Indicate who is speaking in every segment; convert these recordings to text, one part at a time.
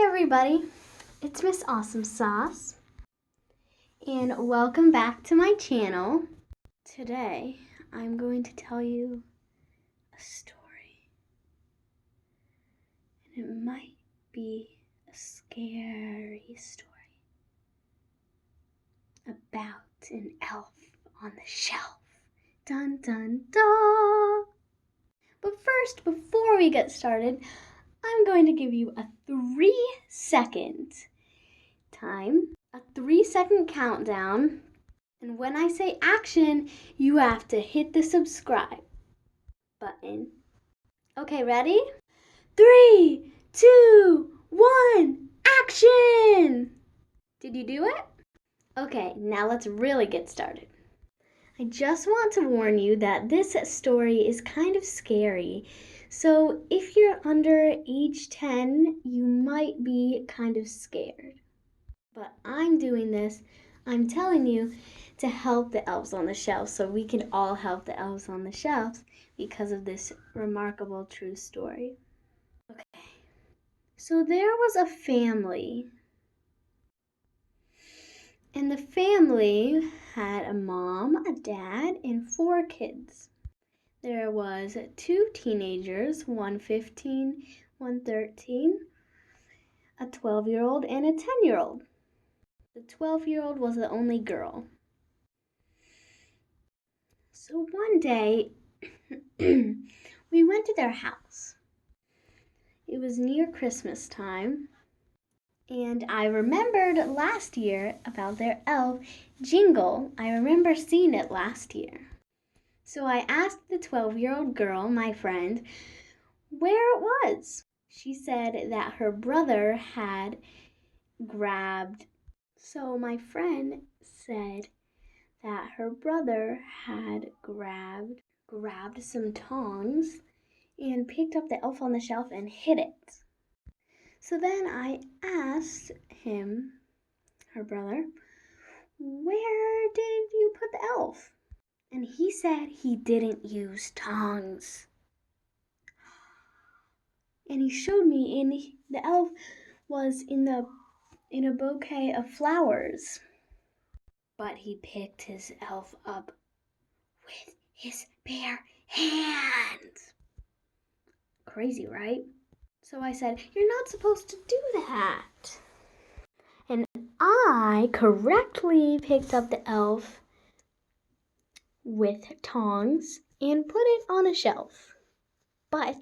Speaker 1: everybody, it's Miss Awesome Sauce, and welcome back to my channel. Today, I'm going to tell you a story, and it might be a scary story about an elf on the shelf. Dun dun dun! But first, before we get started, I'm going to give you a 3-second time, a 3-second countdown, and when I say action, you have to hit the subscribe button. Okay, ready? 3, 2, 1, action! Did you do it? Okay, now let's really get started. I just want to warn you that this story is kind of scary. So if you're under age 10, you might be kind of scared. But I'm doing this, I'm telling you, to help the elves on the shelf, so we can all help the elves on the shelf because of this remarkable true story. Okay, so there was a family, and the family had a mom, a dad, and 4 kids. There was 2 teenagers, one 15, one 13, a 12-year-old, and a 10-year-old. The 12-year-old was the only girl. So one day, we went to their house. It was near Christmas time, and I remembered last year about their elf, Jingle. I remember seeing it last year. So I asked the 12-year-old girl, my friend, where it was. She said that her brother had grabbed. So my friend said that her brother had grabbed some tongs and picked up the elf on the shelf and hid it. So then I asked him, her brother, where did you put the elf? And he said he didn't use tongs. And he showed me, and the elf was in a bouquet of flowers. But he picked his elf up with his bare hands. Crazy, right? So I said, you're not supposed to do that. And I correctly picked up the elf with tongs and put it on a shelf. But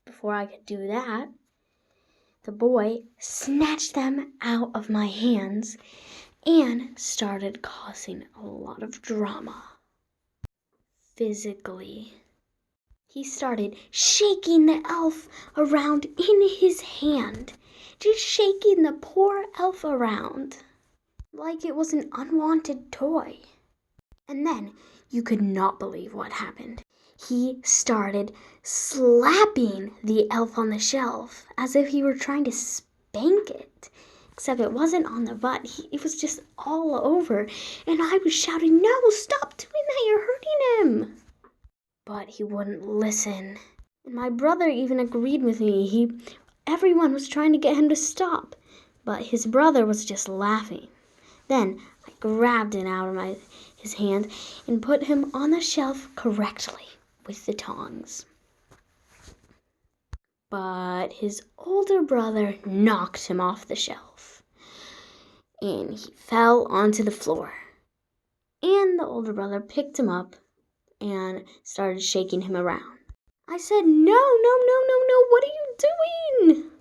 Speaker 1: before I could do that, the boy snatched them out of my hands and started causing a lot of drama. Physically. He started shaking the elf around in his hand, just shaking the poor elf around like it was an unwanted toy. And then you could not believe what happened. He started slapping the elf on the shelf as if he were trying to spank it. Except it wasn't on the butt, it was just all over. And I was shouting, no, stop doing that, you're hurting him. But he wouldn't listen. And my brother even agreed with me. Everyone was trying to get him to stop. But his brother was just laughing. Then I grabbed it out of his hand and put him on the shelf correctly with the tongs. But his older brother knocked him off the shelf. And he fell onto the floor. And the older brother picked him up and started shaking him around. I said, no, what are you doing?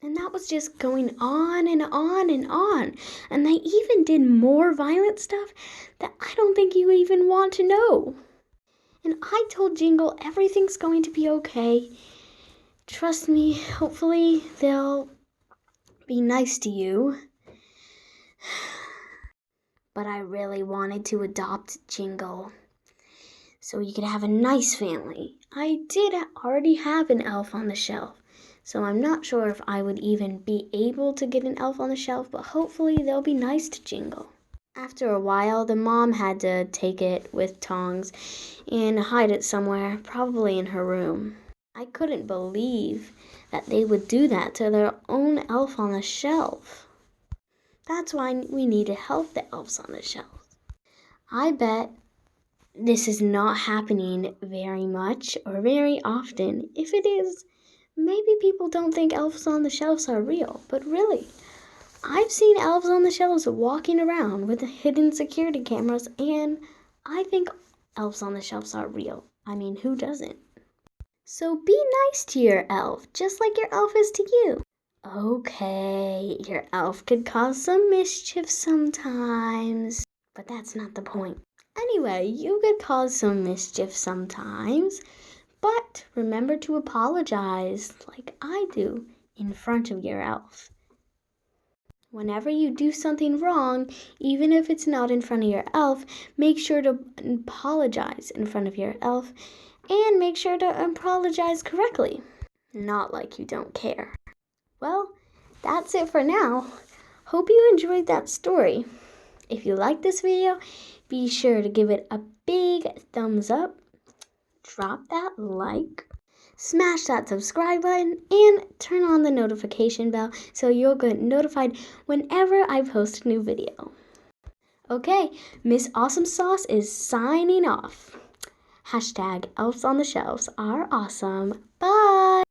Speaker 1: And that was just going on and on and on. And they even did more violent stuff that I don't think you even want to know. And I told Jingle everything's going to be okay. Trust me, hopefully they'll be nice to you. But I really wanted to adopt Jingle, so you could have a nice family. I did already have an elf on the shelf, so I'm not sure if I would even be able to get an elf on the shelf, but hopefully they'll be nice to Jingle. After a while, the mom had to take it with tongs and hide it somewhere, probably in her room. I couldn't believe that they would do that to their own elf on the shelf. That's why we need to help the elves on the shelf. I bet this is not happening very much or very often. If it is, maybe people don't think elves on the shelves are real, but really, I've seen elves on the shelves walking around with hidden security cameras, and I think elves on the shelves are real. I mean, who doesn't? So be nice to your elf, just like your elf is to you. Okay, your elf could cause some mischief sometimes, but that's not the point. Anyway, you could cause some mischief sometimes, but remember to apologize like I do in front of your elf. Whenever you do something wrong, even if it's not in front of your elf, make sure to apologize in front of your elf and make sure to apologize correctly, not like you don't care. Well, that's it for now. Hope you enjoyed that story. If you like this video, be sure to give it a big thumbs up, drop that like, smash that subscribe button, and turn on the notification bell so you'll get notified whenever I post a new video. Okay, Miss Awesome Sauce is signing off. #elves on the shelves are awesome. Bye!